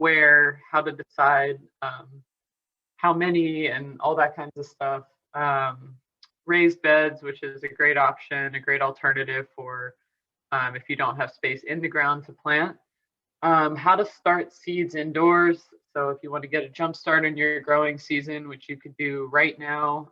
where, how to decide how many, and all that kinds of stuff. Raised beds, which is a great option, a great alternative for if you don't have space in the ground to plant. How to start seeds indoors. So if you want to get a jump start in your growing season, which you could do right now,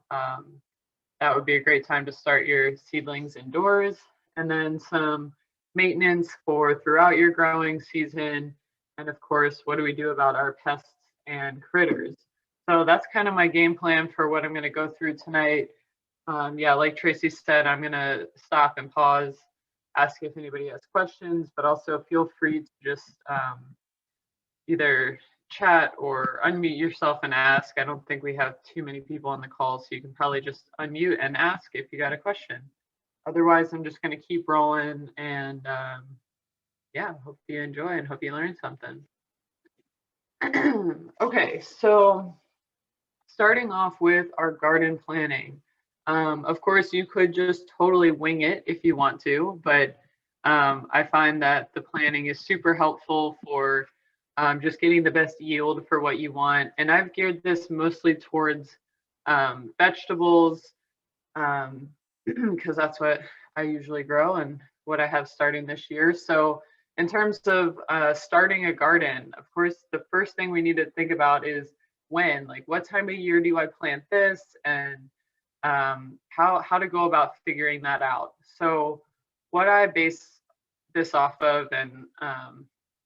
that would be a great time to start your seedlings indoors. And then some maintenance for throughout your growing season. And of course, what do we do about our pests and critters? So that's kind of my game plan for what I'm going to go through tonight. Yeah, like Tracy said, I'm going to stop and pause, ask if anybody has questions, but also feel free to just either chat or unmute yourself and ask. I don't think we have too many people on the call, so you can probably just unmute and ask if you got a question. Otherwise, I'm just going to keep rolling, and yeah, hope you enjoy and hope you learn something. Okay, so starting off with our garden planning. Of course, you could just totally wing it if you want to, but I find that the planning is super helpful for just getting the best yield for what you want. And I've geared this mostly towards vegetables, because that's what I usually grow and what I have starting this year. So in terms of starting a garden, of course, the first thing we need to think about is when, like what time of year do I plant this, and how to go about figuring that out. So what I base this off of, and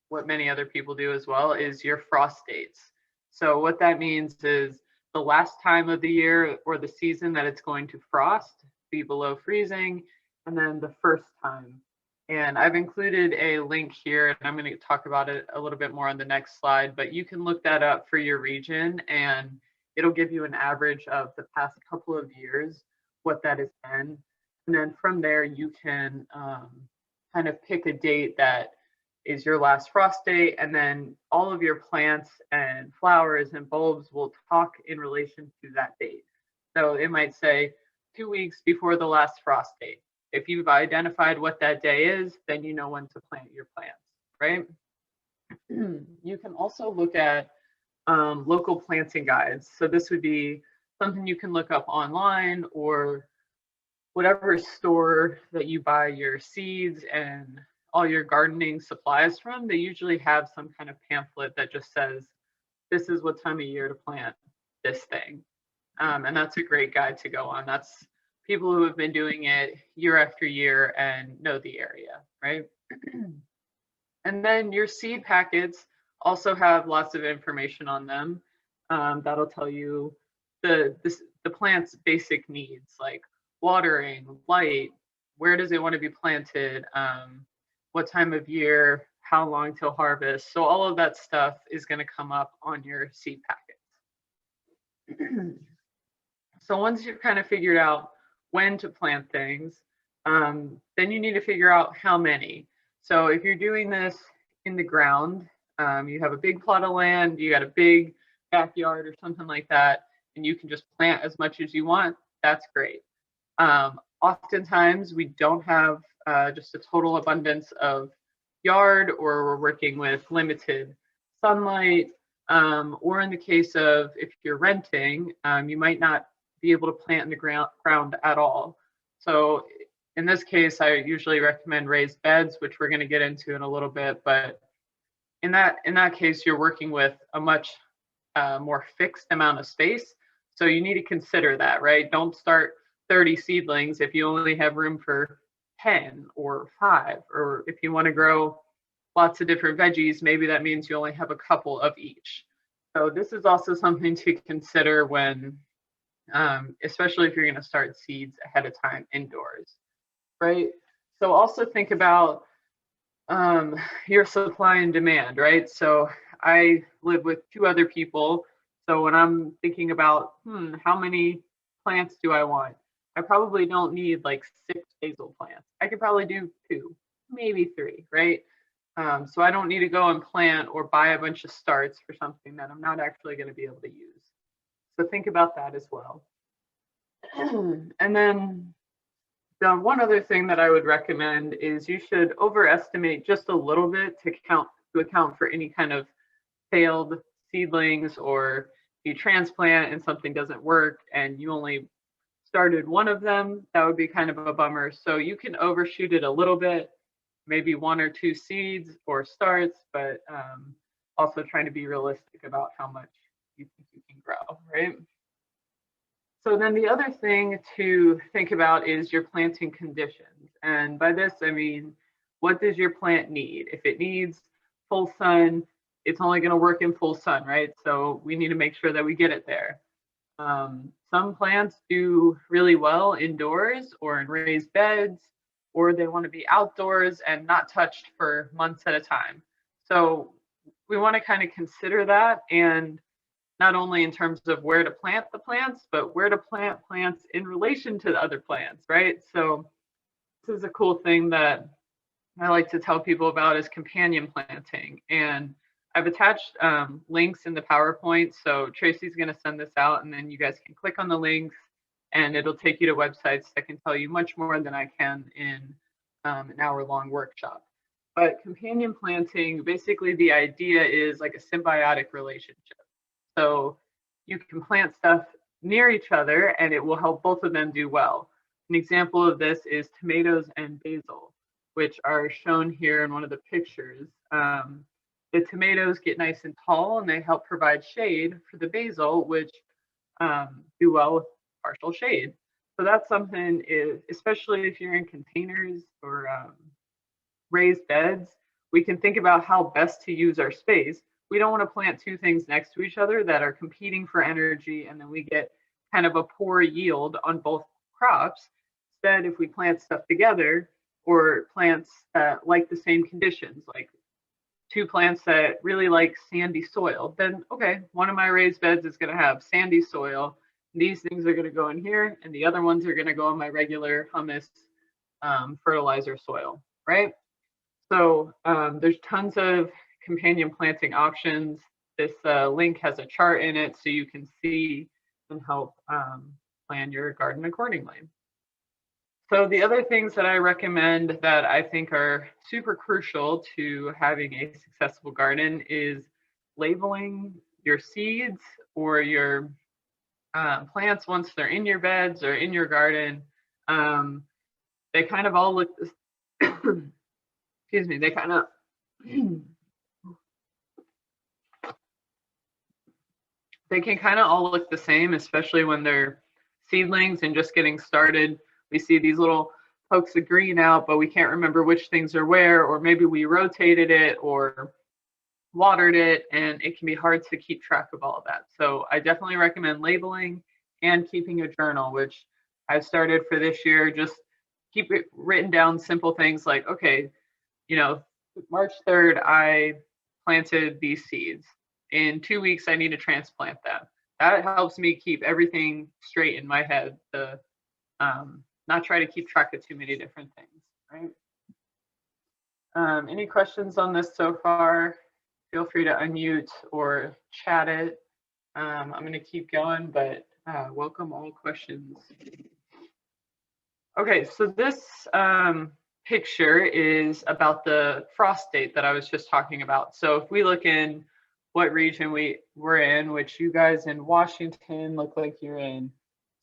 what many other people do as well, is your frost dates. So what that means is the last time of the year or the season that it's going to frost, be below freezing, and then the first time. And I've included a link here, and I'm going to talk about it a little bit more on the next slide, but you can look that up for your region, and it'll give you an average of the past couple of years, what that has been. And then from there, you can kind of pick a date that is your last frost date, and then all of your plants and flowers and bulbs will talk in relation to that date. So it might say 2 weeks before the last frost date. If you've identified what that day is, then you know when to plant your plants, right? You can also look at local planting guides. So this would be something you can look up online, or whatever store that you buy your seeds and all your gardening supplies from. They usually have some kind of pamphlet that just says, this is what time of year to plant this thing. And that's a great guide to go on. That's people who have been doing it year after year and know the area, right? And then your seed packets also have lots of information on them. That'll tell you the plant's basic needs, like watering, light, where does it want to be planted, what time of year, how long till harvest. So all of that stuff is going to come up on your seed packets. So once you've kind of figured out when to plant things, then you need to figure out how many. So if you're doing this in the ground, you have a big plot of land, you got a big backyard or something like that, and you can just plant as much as you want, that's great. Oftentimes we don't have just a total abundance of yard, or we're working with limited sunlight, or in the case of if you're renting, you might not be able to plant in the ground at all. So in this case, I usually recommend raised beds, which we're going to get into in a little bit. But in that case, you're working with a much more fixed amount of space. So you need to consider that, right? Don't start 30 seedlings if you only have room for 10 or 5. Or if you want to grow lots of different veggies, maybe that means you only have a couple of each. So this is also something to consider when, especially if you're going to start seeds ahead of time indoors, right? So also think about your supply and demand, right? So I live with 2 other people. So when I'm thinking about, how many plants do I want? I probably don't need like 6 basil plants. I could probably do 2, maybe 3, right? So I don't need to go and plant or buy a bunch of starts for something that I'm not actually going to be able to use. So think about that as well. And then the one other thing that I would recommend is you should overestimate just a little bit to account for any kind of failed seedlings, or you transplant and something doesn't work and you only started one of them, that would be kind of a bummer. So you can overshoot it a little bit, maybe 1 or 2 seeds or starts, but also trying to be realistic about how much you think you can grow, right? So then the other thing to think about is your planting conditions. And by this, I mean, what does your plant need? If it needs full sun, it's only going to work in full sun, right? So we need to make sure that we get it there. Some plants do really well indoors or in raised beds, or they want to be outdoors and not touched for months at a time. So we want to kind of consider that, and not only in terms of where to plant the plants, but where to plant plants in relation to the other plants, right? So this is a cool thing that I like to tell people about is companion planting. And I've attached links in the PowerPoint. So Tracy's going to send this out, and then you guys can click on the links and it'll take you to websites that can tell you much more than I can in an hour-long workshop. But companion planting, basically the idea is like a symbiotic relationship. So you can plant stuff near each other and it will help both of them do well. An example of this is tomatoes and basil, which are shown here in one of the pictures. The tomatoes get nice and tall and they help provide shade for the basil, which do well with partial shade. So that's something, especially if you're in containers or raised beds, we can think about how best to use our space. We don't want to plant 2 things next to each other that are competing for energy, and then we get kind of a poor yield on both crops. Instead, if we plant stuff together, or plants that like the same conditions, like 2 plants that really like sandy soil, then okay, one of my raised beds is going to have sandy soil. These things are going to go in here, and the other ones are going to go in my regular humus fertilizer soil, right? So there's tons of companion planting options. This link has a chart in it so you can see and help plan your garden accordingly. So the other things that I recommend that I think are super crucial to having a successful garden is labeling your seeds or your plants once they're in your beds or in your garden. They kind of all look, excuse me, they kind of, they can kind of all look the same, especially when they're seedlings and just getting started. We see these little pokes of green out, but we can't remember which things are where, or maybe we rotated it or watered it, and it can be hard to keep track of all of that. So I definitely recommend labeling and keeping a journal, which I've started for this year. Just keep it written down, simple things like, okay, you know, March 3rd, I planted these seeds. In 2 weeks, I need to transplant them. That helps me keep everything straight in my head to not try to keep track of too many different things, right? Any questions on this so far? Feel free to unmute or chat it. I'm going to keep going, but welcome all questions. Okay, so this picture is about the frost date that I was just talking about. So if we look in what region we're in, which you guys in Washington look like you're in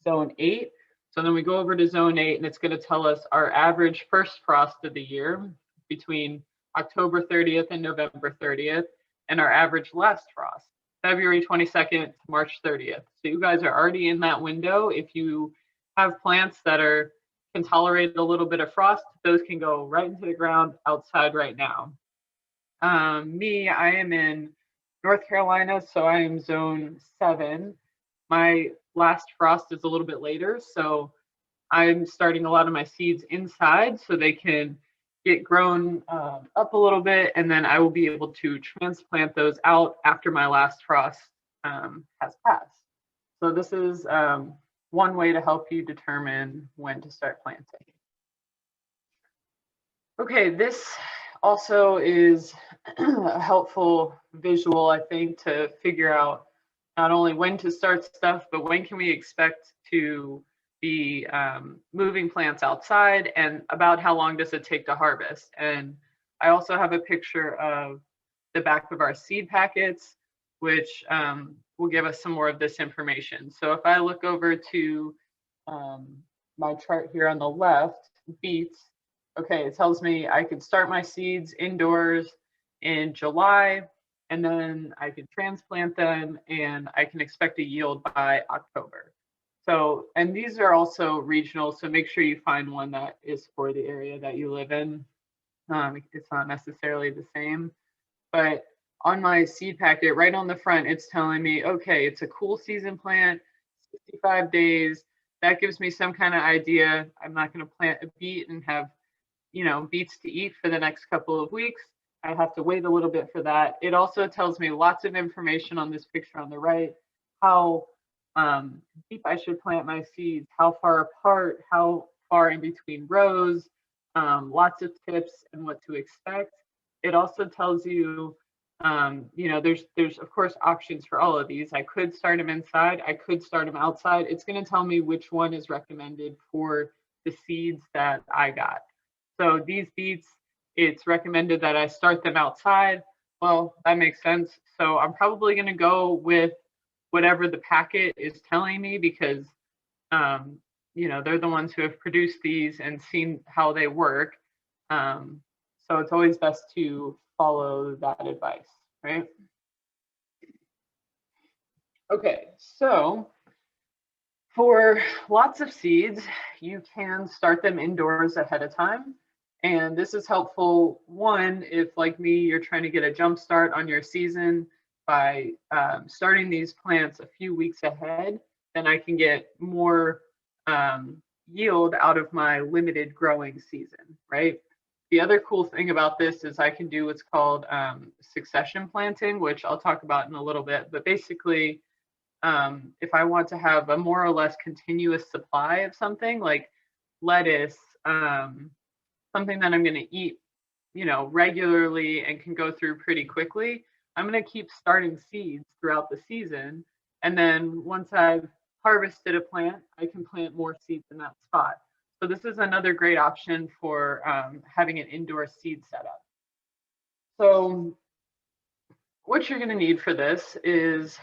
zone 8. So then we go over to zone 8 and it's going to tell us our average first frost of the year between October 30th and November 30th, and our average last frost, February 22nd to March 30th. So you guys are already in that window. If you have plants that can tolerate a little bit of frost, those can go right into the ground outside right now. Me, I am in North Carolina, so I am zone 7. My last frost is a little bit later, so I'm starting a lot of my seeds inside so they can get grown up a little bit, and then I will be able to transplant those out after my last frost has passed. So this is one way to help you determine when to start planting. Okay, this also is a helpful visual, I think, to figure out not only when to start stuff, but when can we expect to be moving plants outside, and about how long does it take to harvest. And I also have a picture of the back of our seed packets. which will give us some more of this information. So if I look over to my chart here on the left, beets, okay, it tells me I could start my seeds indoors in July, and then I could transplant them and I can expect a yield by October. So, and these are also regional, so make sure you find one that is for the area that you live in. It's not necessarily the same, but on my seed packet, right on the front, it's telling me, okay, it's a cool season plant, 65 days. That gives me some kind of idea. I'm not going to plant a beet and have, beets to eat for the next couple of weeks. I have to wait a little bit for that. It also tells me lots of information on this picture on the right, how deep I should plant my seeds, how far apart, how far in between rows, lots of tips and what to expect. It also tells you, there's of course options for all of these. I could start them inside, I could start them outside. It's going to tell me which one is recommended for the seeds that I got. So these beets, it's recommended that I start them outside. Well, that makes sense. So I'm probably going to go with whatever the packet is telling me because, they're the ones who have produced these and seen how they work. So it's always best to follow that advice, right? Okay, so for lots of seeds, you can start them indoors ahead of time. And this is helpful, one, if like me, you're trying to get a jump start on your season by starting these plants a few weeks ahead, then I can get more yield out of my limited growing season, right? The other cool thing about this is I can do what's called succession planting, which I'll talk about in a little bit. But basically, if I want to have a more or less continuous supply of something like lettuce, something that I'm going to eat, regularly and can go through pretty quickly, I'm going to keep starting seeds throughout the season. And then once I've harvested a plant, I can plant more seeds in that spot. So this is another great option for having an indoor seed setup. So what you're going to need for this is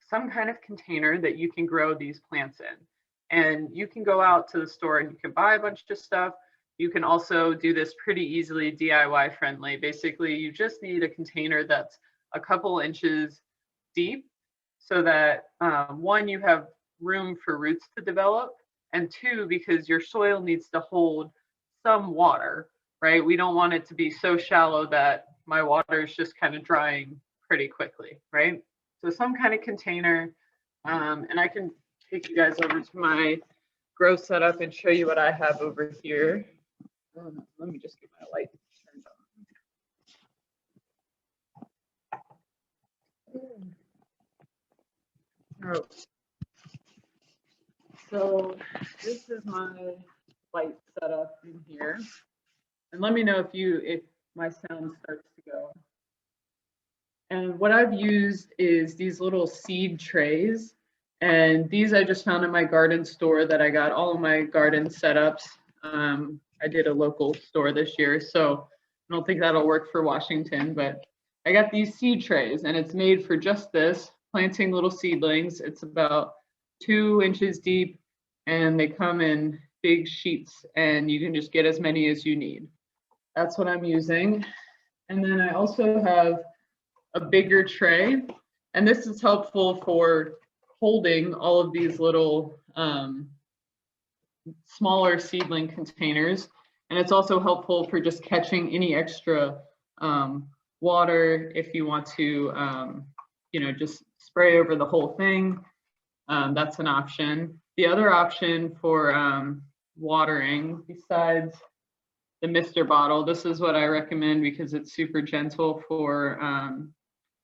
some kind of container that you can grow these plants in. And you can go out to the store and you can buy a bunch of stuff. You can also do this pretty easily DIY friendly. Basically, you just need a container that's a couple inches deep so that one, you have room for roots to develop, and two, because your soil needs to hold some water, right? We don't want it to be so shallow that my water is just kind of drying pretty quickly, right? So some kind of container, and I can take you guys over to my grow setup and show you what I have over here. Let me just get my light turned on. Oh. So this is my light setup in here. And let me know if my sound starts to go. And what I've used is these little seed trays. And these I just found in my garden store that I got all of my garden setups. I did a local store this year, so I don't think that'll work for Washington, but I got these seed trays and it's made for just this, planting little seedlings. It's about 2 inches deep and they come in big sheets and you can just get as many as you need. That's what I'm using. And then I also have a bigger tray, and this is helpful for holding all of these little smaller seedling containers. And it's also helpful for just catching any extra water if you want to, just spray over the whole thing. That's an option. The other option for watering, besides the Mister bottle, this is what I recommend because it's super gentle for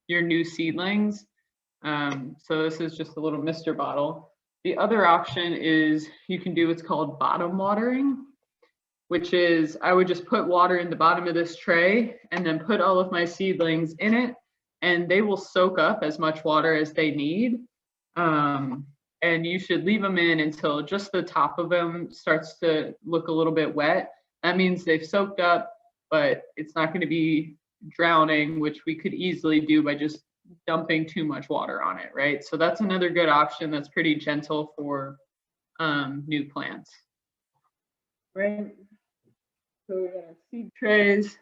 your new seedlings. So this is just a little Mister bottle. The other option is you can do what's called bottom watering, which is I would just put water in the bottom of this tray and then put all of my seedlings in it, and they will soak up as much water as they need. And you should leave them in until just the top of them starts to look a little bit wet. That means they've soaked up, but it's not going to be drowning, which we could easily do by just dumping too much water on it, right? So that's another good option that's pretty gentle for new plants, right? So we got our seed trays.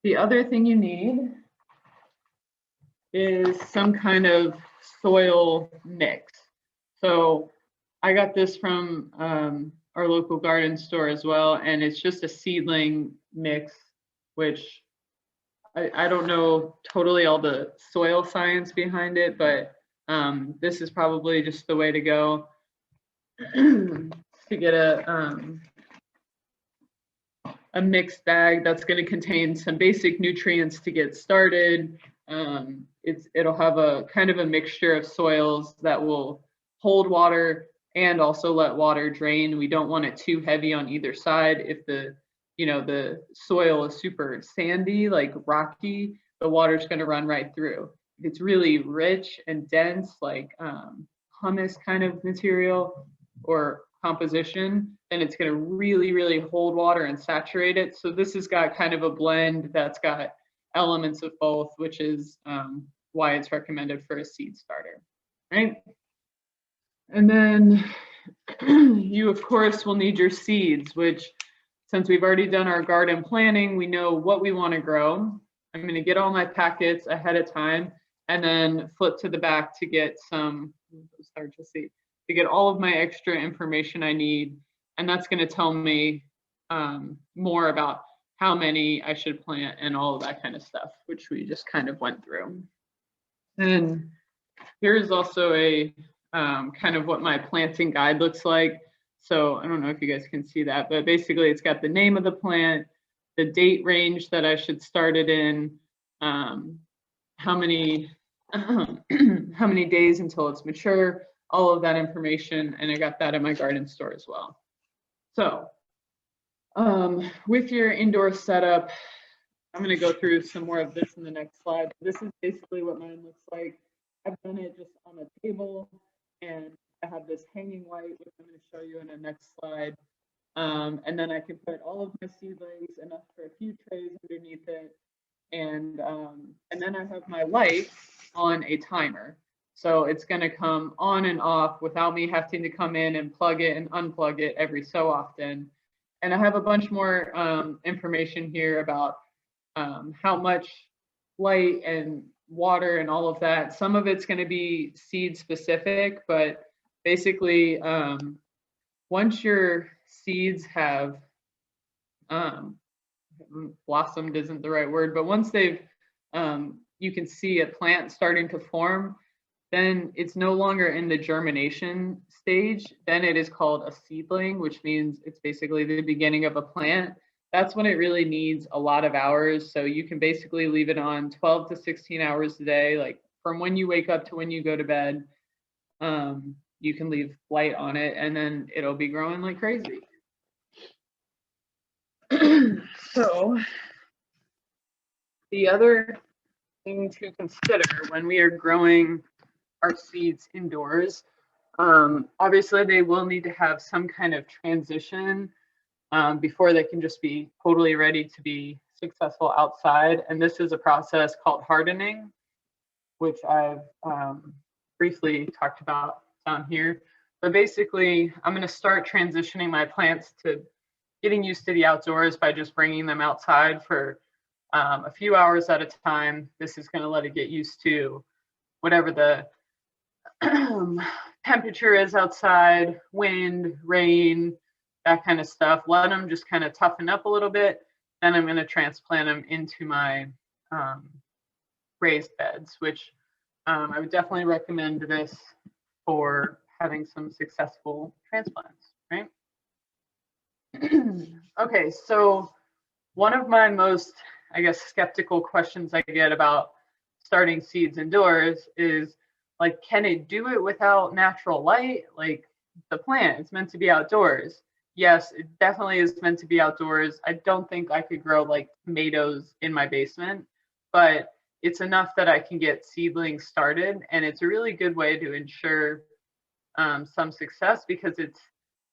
The other thing you need is some kind of soil mix. So I got this from our local garden store as well, and it's just a seedling mix, which I don't know totally all the soil science behind it, but this is probably just the way to go to get a mixed bag that's going to contain some basic nutrients to get started. It'll have a kind of a mixture of soils that will hold water and also let water drain. We don't want it too heavy on either side. If the soil is super sandy, like rocky, the water's going to run right through. If it's really rich and dense, like humus kind of material or composition, then it's going to really, really hold water and saturate it. So this has got kind of a blend that's got elements of both, which is why it's recommended for a seed starter, right? And then you, of course, will need your seeds, which since we've already done our garden planning, we know what we want to grow. I'm going to get all my packets ahead of time and then flip to the back to get some, start to see, to get all of my extra information I need. And that's going to tell me more about how many I should plant and all of that kind of stuff, which we just kind of went through. And here's also a kind of what my planting guide looks like. So I don't know if you guys can see that, but basically it's got the name of the plant, the date range that I should start it in, how many days until it's mature, all of that information, and I got that in my garden store as well. So with your indoor setup, I'm going to go through some more of this in the next slide. This is basically what mine looks like. I've done it just on a table, and I have this hanging light, which I'm going to show you in the next slide. And then I can put all of my seedlings, enough for a few trays underneath it. And then I have my light on a timer. So it's going to come on and off without me having to come in and plug it and unplug it every so often. And I have a bunch more information here about how much light and water and all of that. Some of it's going to be seed specific, but basically once your seeds have blossomed isn't the right word, but once they've you can see a plant starting to form, then it's no longer in the germination stage. Then it is called a seedling, which means it's basically the beginning of a plant. That's when it really needs a lot of hours. So you can basically leave it on 12 to 16 hours a day, like from when you wake up to when you go to bed. You can leave light on it and then it'll be growing like crazy. So the other thing to consider when we are growing our seeds indoors, obviously they will need to have some kind of transition before they can just be totally ready to be successful outside. And this is a process called hardening, which I've briefly talked about down here. But basically, I'm going to start transitioning my plants to getting used to the outdoors by just bringing them outside for a few hours at a time. This is going to let it get used to whatever the temperature is outside, wind, rain, that kind of stuff. Let them just kind of toughen up a little bit. Then I'm going to transplant them into my raised beds, which I would definitely recommend this for having some successful transplants, right? Okay, so one of my most, I guess, skeptical questions I get about starting seeds indoors is, like, can it do it without natural light? Like, the plant, it's meant to be outdoors. Yes, it definitely is meant to be outdoors. I don't think I could grow like tomatoes in my basement, but it's enough that I can get seedlings started, and it's a really good way to ensure some success because it's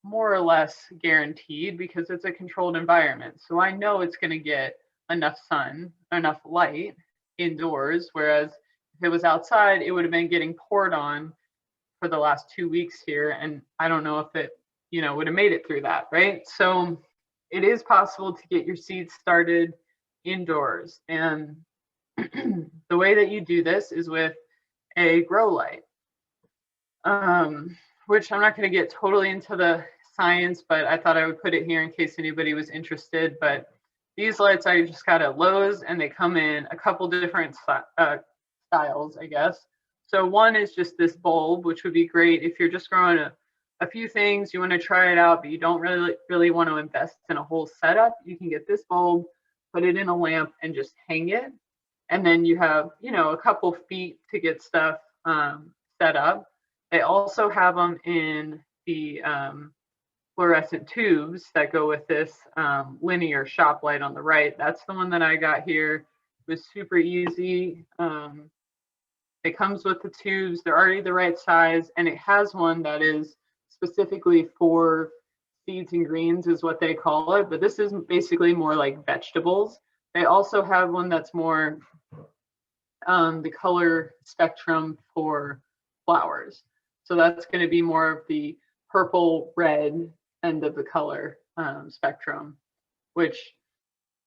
more or less guaranteed because it's a controlled environment. So I know it's going to get enough sun, enough light, indoors, whereas if it was outside, it would have been getting poured on for the last 2 weeks here. And I don't know if it, would have made it through that, right? So it is possible to get your seeds started indoors. And the way that you do this is with a grow light, which I'm not going to get totally into the science, but I thought I would put it here in case anybody was interested. But these lights I just got at Lowe's, and they come in a couple different styles, I guess. So one is just this bulb, which would be great if you're just growing a few things, you want to try it out, but you don't really want to invest in a whole setup. You can get this bulb, put it in a lamp, and just hang it. And then you have, a couple feet to get stuff set up. They also have them in the fluorescent tubes that go with this linear shop light on the right. That's the one that I got here. It was super easy. It comes with the tubes. They're already the right size, and it has one that is specifically for seeds and greens is what they call it, but this is basically more like vegetables. They also have one that's more the color spectrum for flowers. So that's going to be more of the purple red end of the color spectrum, which,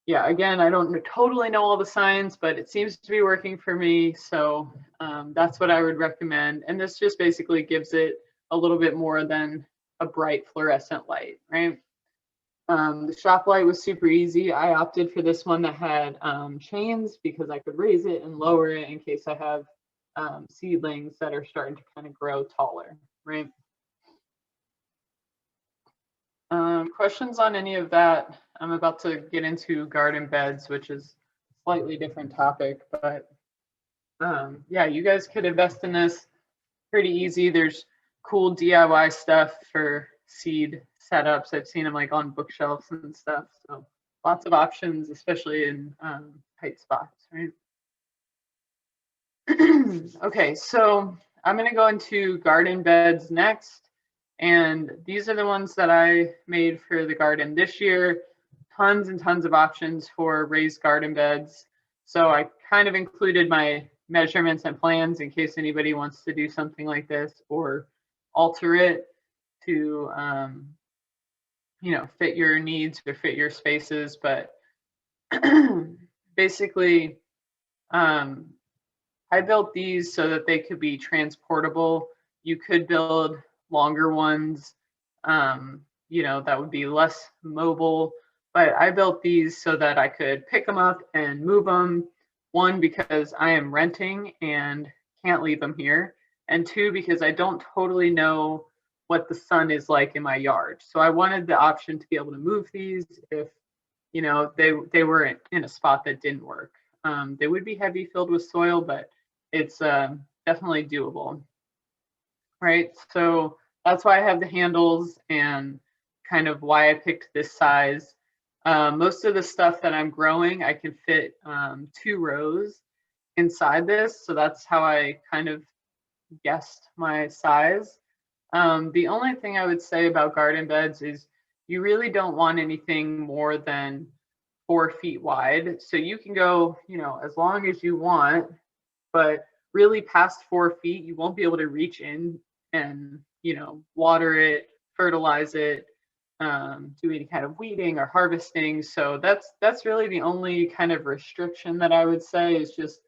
yeah, again, I don't totally know all the science, but it seems to be working for me. So that's what I would recommend. And this just basically gives it a little bit more than a bright fluorescent light, right? The shop light was super easy. I opted for this one that had chains because I could raise it and lower it in case I have seedlings that are starting to kind of grow taller, right? Questions on any of that? I'm about to get into garden beds, which is a slightly different topic, but yeah, you guys could invest in this pretty easy. There's cool DIY stuff for seed setups. I've seen them like on bookshelves and stuff. So lots of options, especially in tight spots, right? Okay, so I'm going to go into garden beds next. And these are the ones that I made for the garden this year. Tons and tons of options for raised garden beds. So I kind of included my measurements and plans in case anybody wants to do something like this or alter it to fit your needs or fit your spaces. But basically I built these so that they could be transportable. You could build longer ones, that would be less mobile, but I built these so that I could pick them up and move them. One, because I am renting and can't leave them here. And two, because I don't totally know what the sun is like in my yard. So I wanted the option to be able to move these if, they were in a spot that didn't work. They would be heavy filled with soil, but it's definitely doable, right? So that's why I have the handles and kind of why I picked this size. Most of the stuff that I'm growing, I can fit 2 rows inside this. So that's how I kind of guessed my size. The only thing I would say about garden beds is you really don't want anything more than 4 feet wide. So you can go, as long as you want, but really past 4 feet, you won't be able to reach in and, water it, fertilize it, do any kind of weeding or harvesting. So that's really the only kind of restriction that I would say is just,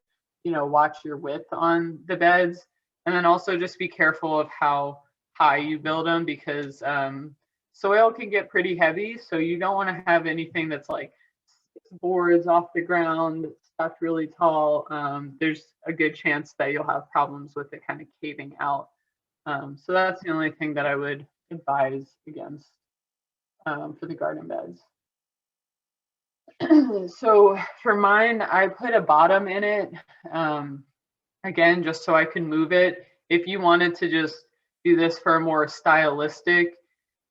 watch your width on the beds. And then also just be careful of how high you build them because soil can get pretty heavy. So you don't want to have anything that's like 6 boards off the ground, stuck really tall. There's a good chance that you'll have problems with it kind of caving out. So that's the only thing that I would advise against for the garden beds. So for mine, I put a bottom in it, again, just so I can move it. If you wanted to just do this for a more stylistic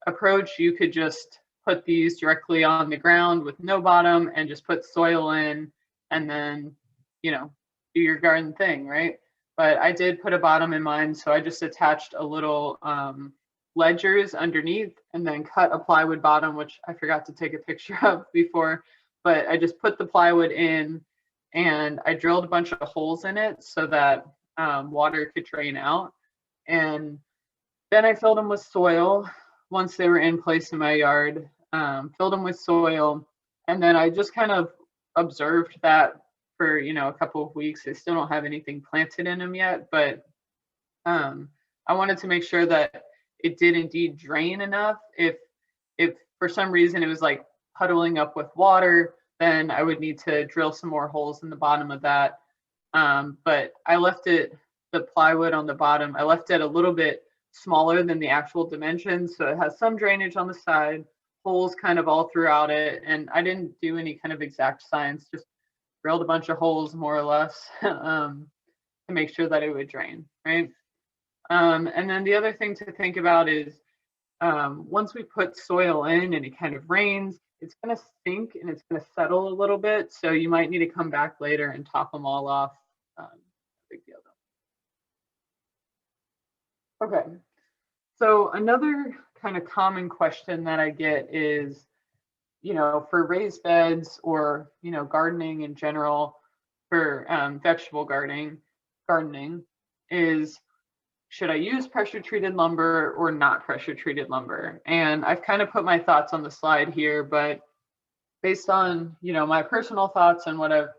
approach, you could just put these directly on the ground with no bottom and just put soil in and then, do your garden thing, right? But I did put a bottom in mine, so I just attached a little ledgers underneath and then cut a plywood bottom, which I forgot to take a picture of before, but I just put the plywood in and I drilled a bunch of holes in it so that water could drain out. And then I filled them with soil once they were in place in my yard, filled them with soil. And then I just kind of observed that for, a couple of weeks. I still don't have anything planted in them yet, but I wanted to make sure that it did indeed drain enough. If for some reason it was like puddling up with water, then I would need to drill some more holes in the bottom of that. But I left the plywood on the bottom, I left it a little bit smaller than the actual dimensions. So it has some drainage on the side, holes kind of all throughout it. And I didn't do any kind of exact science, just drilled a bunch of holes more or less to make sure that it would drain, right? And then the other thing to think about is once we put soil in and it kind of rains, it's going to sink and it's going to settle a little bit. So you might need to come back later and top them all off. Big deal though. Okay. So another kind of common question that I get is, for raised beds or, gardening in general, for vegetable gardening is, should I use pressure treated lumber or not pressure treated lumber? And I've kind of put my thoughts on the slide here, but based on, my personal thoughts and what I've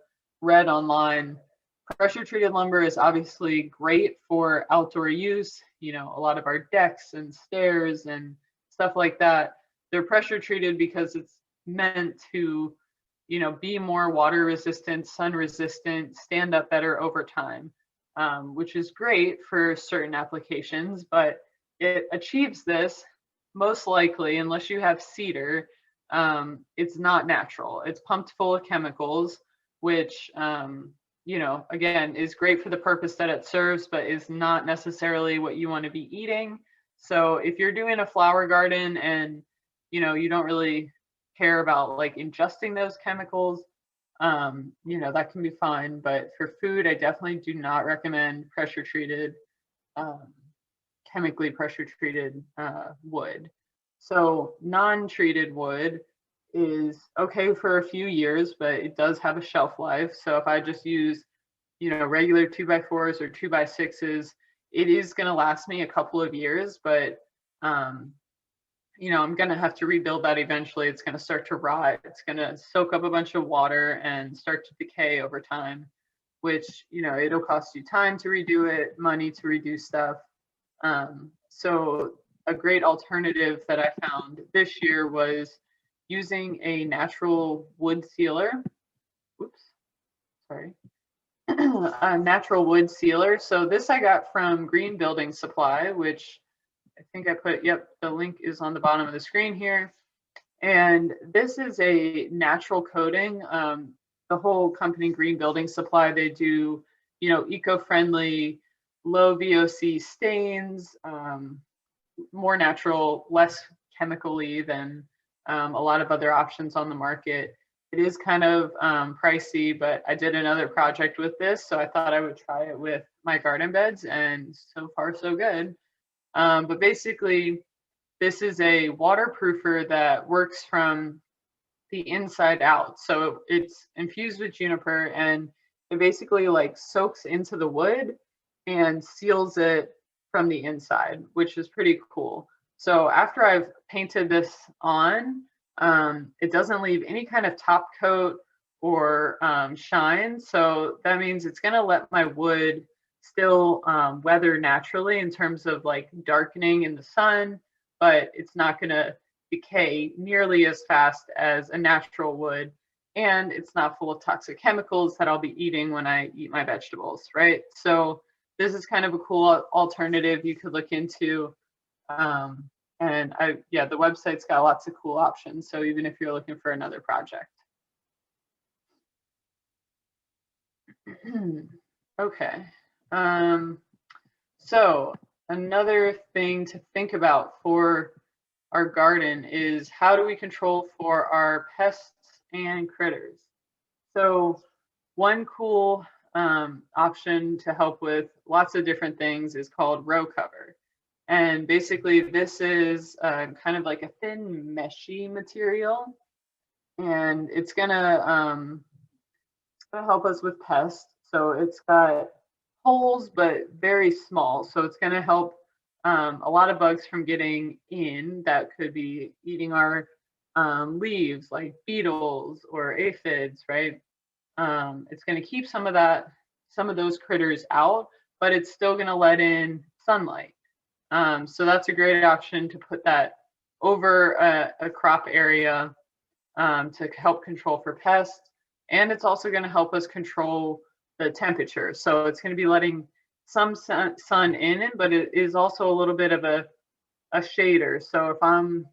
read online, pressure treated lumber is obviously great for outdoor use. A lot of our decks and stairs and stuff like that, they're pressure treated because it's meant to, be more water resistant, sun resistant, stand up better over time. Which is great for certain applications, but it achieves this most likely, unless you have cedar, it's not natural. It's pumped full of chemicals, which, again, is great for the purpose that it serves, but is not necessarily what you want to be eating. So if you're doing a flower garden and, you don't really care about like ingesting those chemicals, that can be fine, but for food, I definitely do not recommend pressure treated, chemically pressure treated wood. So non-treated wood is okay for a few years, but it does have a shelf life. So if I just use, regular 2x4s or 2x6s, it is going to last me a couple of years, but I'm going to have to rebuild that eventually. It's going to start to rot. It's going to soak up a bunch of water and start to decay over time, which, it'll cost you time to redo it, money to redo stuff. So a great alternative that I found this year was using a natural wood sealer. Oops, sorry. A natural wood sealer. So this I got from Green Building Supply, which I think I put, yep, the link is on the bottom of the screen here. And this is a natural coating. The whole company, Green Building Supply, they do, eco-friendly, low VOC stains, more natural, less chemically than a lot of other options on the market. It is kind of pricey, but I did another project with this, so I thought I would try it with my garden beds, and so far so good. But basically, this is a waterproofer that works from the inside out. So it's infused with juniper, and it basically like soaks into the wood and seals it from the inside, which is pretty cool. So after I've painted this on, it doesn't leave any kind of top coat or shine. So that means it's going to let my wood still weather naturally in terms of like darkening in the sun, but it's not going to decay nearly as fast as a natural would. And it's not full of toxic chemicals that I'll be eating when I eat my vegetables, right? So this is kind of a cool alternative you could look into. And the website's got lots of cool options. So even if you're looking for another project. Okay. So another thing to think about for our garden is, how do we control for our pests and critters? So one cool option to help with lots of different things is called row cover. And basically this is kind of like a thin meshy material, and it's gonna gonna help us with pests. So it's got holes, but very small. So it's gonna help a lot of bugs from getting in that could be eating our leaves, like beetles or aphids, right? It's gonna keep some of those critters out, but it's still gonna let in sunlight. So that's a great option to put that over a crop area to help control for pests. And it's also going to help us control the temperature. So it's going to be letting some sun in, but it is also a little bit of a shader. So if I'm,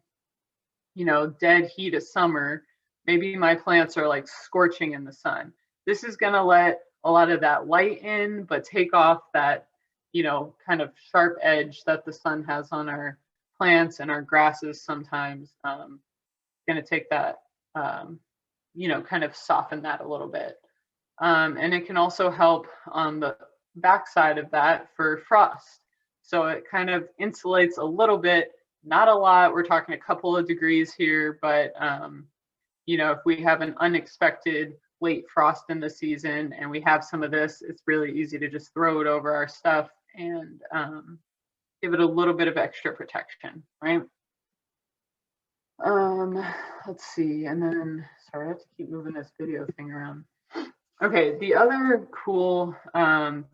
dead heat of summer, maybe my plants are like scorching in the sun. This is going to let a lot of that light in, but take off that, kind of sharp edge that the sun has on our plants and our grasses sometimes. Going to take that, kind of soften that a little bit. And it can also help on the backside of that for frost. So it kind of insulates a little bit, not a lot. We're talking a couple of degrees here, but if we have an unexpected late frost in the season and we have some of this, it's really easy to just throw it over our stuff and give it a little bit of extra protection, right? Let's see, and then, sorry, I have to keep moving this video thing around. Okay, the other cool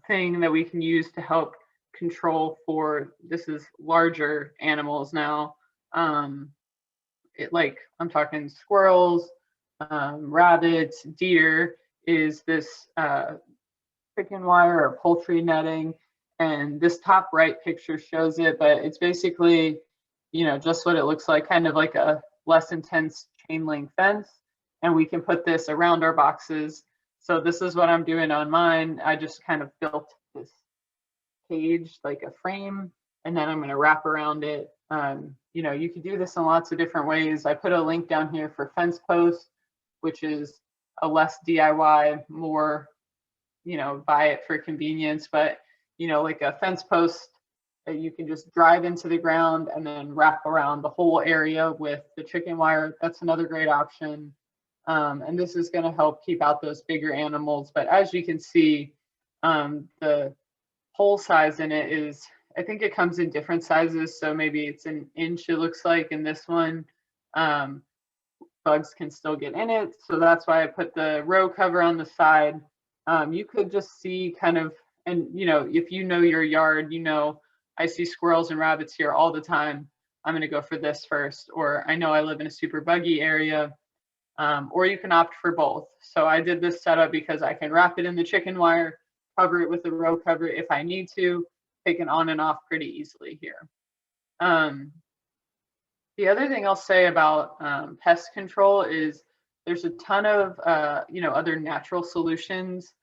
thing that we can use to help control for, this is larger animals now, I'm talking squirrels, rabbits, deer, is this chicken wire or poultry netting. And this top right picture shows it, but it's basically, just what it looks like, kind of like a less intense chain link fence. And we can put this around our boxes. So this is what I'm doing on mine. I just kind of built this cage, like a frame, and then I'm going to wrap around it. You can do this in lots of different ways. I put a link down here for fence posts, which is a less DIY, more, buy it for convenience. But, like a fence post that you can just drive into the ground and then wrap around the whole area with the chicken wire. That's another great option. And this is going to help keep out those bigger animals. But as you can see, the hole size in it is, I think it comes in different sizes. So maybe it's an inch, it looks like in this one. Bugs can still get in it. So that's why I put the row cover on the side. You could just see kind of, and if you know your yard, I see squirrels and rabbits here all the time. I'm going to go for this first. Or I know I live in a super buggy area. Or you can opt for both. So I did this setup because I can wrap it in the chicken wire, cover it with a row cover if I need to, take it on and off pretty easily here. The other thing I'll say about pest control is there's a ton of other natural solutions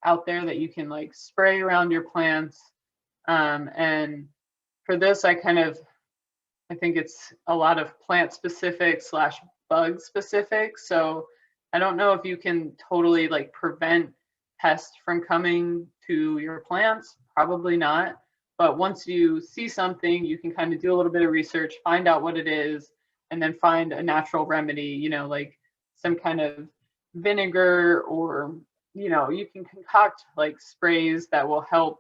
out there that you can like spray around your plants. And for this, I think it's a lot of plant specific / bug specific. So I don't know if you can totally like prevent pests from coming to your plants, probably not. But once you see something, you can kind of do a little bit of research, find out what it is, and then find a natural remedy, like some kind of vinegar, or, you can concoct like sprays that will help.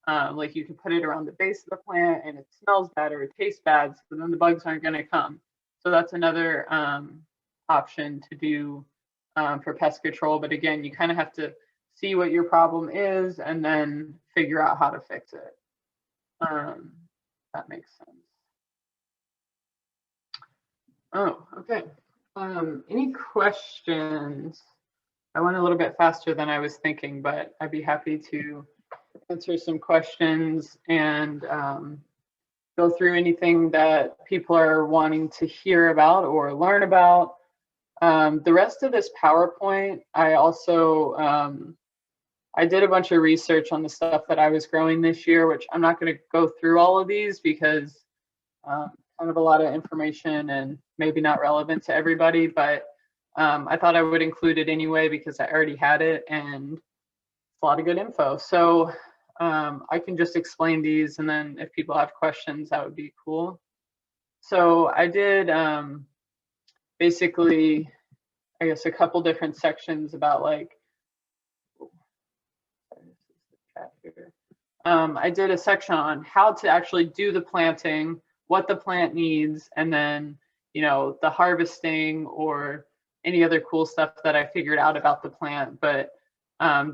Like you can put it around the base of the plant and it smells bad or it tastes bad, so then the bugs aren't going to come. So that's another option to do for pest control. But again, you kind of have to see what your problem is and then figure out how to fix it. That makes sense. Oh, okay. Any questions? I went a little bit faster than I was thinking, but I'd be happy to answer some questions and go through anything that people are wanting to hear about or learn about. The rest of this PowerPoint, I also, I did a bunch of research on the stuff that I was growing this year, which I'm not going to go through all of these because kind of a lot of information and maybe not relevant to everybody, but I thought I would include it anyway because I already had it and it's a lot of good info. So I can just explain these, and then if people have questions, that would be cool. So I did basically, I guess, a couple different sections about like I did a section on how to actually do the planting, what the plant needs, and then, you know, the harvesting or any other cool stuff that I figured out about the plant. But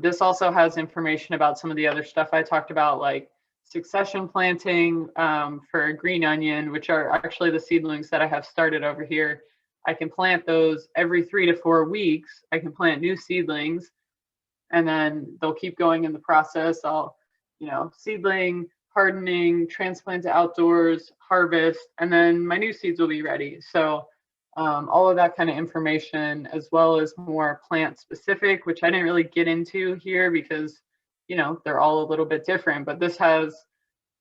this also has information about some of the other stuff I talked about, like succession planting for green onion, which are actually the seedlings that I have started over here. I can plant those every 3 to 4 weeks. I can plant new seedlings, and then they'll keep going in the process. I'll, you know, seedling, hardening, transplant to outdoors, harvest, and then my new seeds will be ready. So all of that kind of information, as well as more plant specific, which I didn't really get into here because, you know, they're all a little bit different. But this has,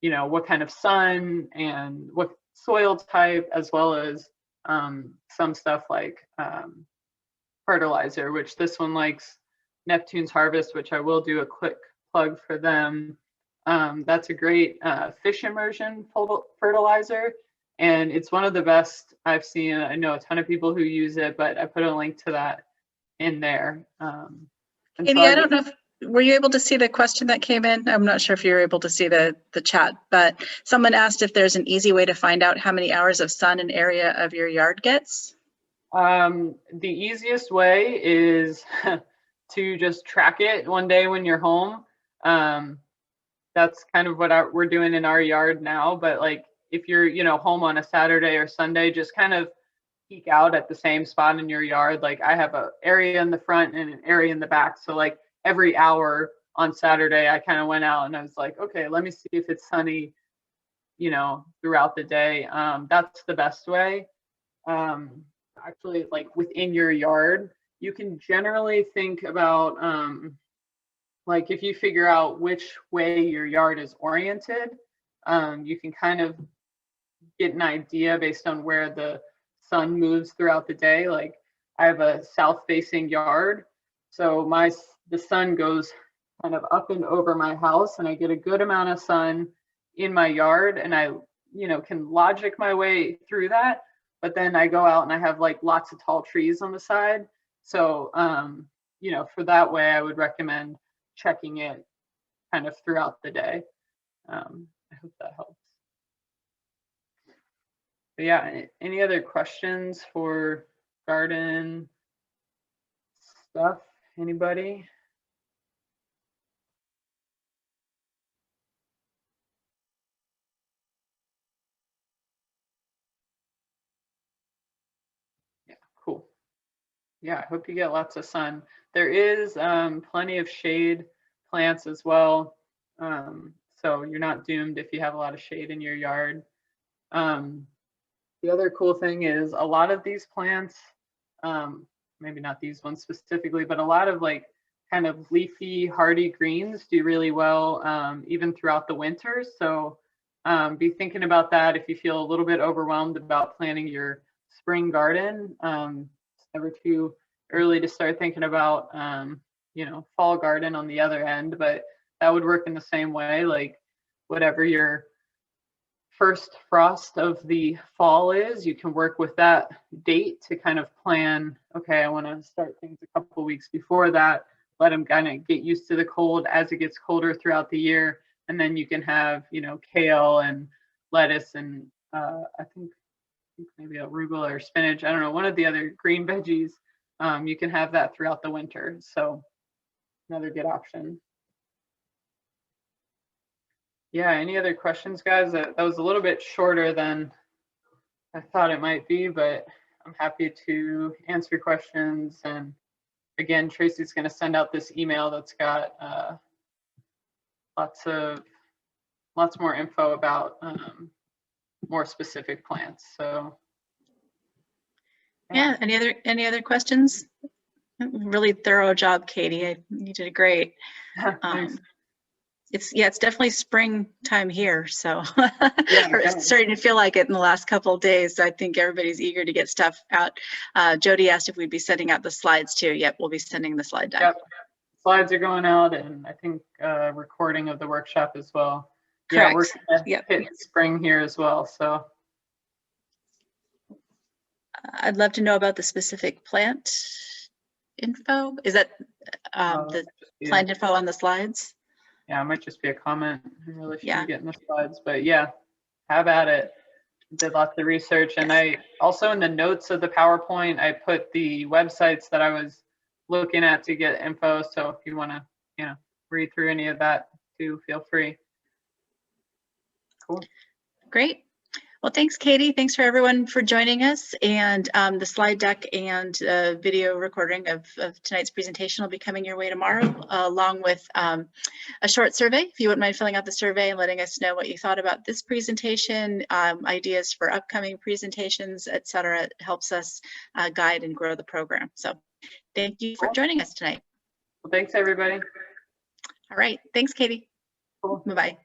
you know, what kind of sun and what soil type, as well as some stuff like fertilizer, which this one likes Neptune's Harvest, which I will do a quick plug for them. That's a great fish immersion fertilizer, and it's one of the best I've seen. I know a ton of people who use it, but I put a link to that in there. Katie, I don't know if, were you able to see the question that came in? I'm not sure if you were able to see the chat, but someone asked if there's an easy way to find out how many hours of sun an area of your yard gets. The easiest way is to just track it one day when you're home. That's kind of what we're doing in our yard now. But like if you're, you know, home on a Saturday or Sunday, just kind of peek out at the same spot in your yard. Like I have an area in the front and an area in the back. So like every hour on Saturday, I kind of went out and I was like, okay, let me see if it's sunny, you know, throughout the day. That's the best way. Actually, like within your yard, you can generally think about like if you figure out which way your yard is oriented, you can kind of get an idea based on where the sun moves throughout the day. Like I have a south facing yard, so the sun goes kind of up and over my house, and I get a good amount of sun in my yard, and I, you know, can logic my way through that. But then I go out and I have like lots of tall trees on the side. So, you know, for that way, I would recommend checking it kind of throughout the day. I hope that helps. But yeah, any other questions for garden stuff? Anybody? Yeah, cool. Yeah, I hope you get lots of sun. There is plenty of shade plants as well. So you're not doomed if you have a lot of shade in your yard. The other cool thing is a lot of these plants, maybe not these ones specifically, but a lot of like kind of leafy, hardy greens do really well even throughout the winter. So be thinking about that if you feel a little bit overwhelmed about planning your spring garden. It's never too early to start thinking about, you know, fall garden on the other end, but that would work in the same way. Like whatever your first frost of the fall is, you can work with that date to kind of plan, okay, I want to start things a couple weeks before that, let them kind of get used to the cold as it gets colder throughout the year. And then you can have, you know, kale and lettuce and I think maybe arugula or spinach, I don't know, one of the other green veggies. You can have that throughout the winter. So another good option. Yeah, any other questions, guys? That was a little bit shorter than I thought it might be, but I'm happy to answer questions. And again, Tracy's going to send out this email that's got lots more info about more specific plants. So yeah, any other questions? Really thorough job, Katie. You did great. It's definitely springtime here, so it's starting to feel like it in the last couple of days. I think everybody's eager to get stuff out. Jody asked if we'd be sending out the slides too. Yep, we'll be sending the slide deck. Yep. Slides are going out, and I think recording of the workshop as well. Correct. Yeah, we're gonna hit spring here as well. So I'd love to know about the specific plant info. Is that the plant info on the slides? Yeah, it might just be a comment. I really should Yeah. be getting the slides, but yeah, have at it. Did lots of research, and I also, in the notes of the PowerPoint, I put the websites that I was looking at to get info. So if you want to, read through any of that too, feel free. Cool. Great. Well, thanks, Katie. Thanks for everyone for joining us. And the slide deck and video recording of tonight's presentation will be coming your way tomorrow, along with a short survey. If you wouldn't mind filling out the survey and letting us know what you thought about this presentation, ideas for upcoming presentations, et cetera, it helps us guide and grow the program. So thank you for joining us tonight. Well, thanks, everybody. All right. Thanks, Katie. Cool. Bye-bye.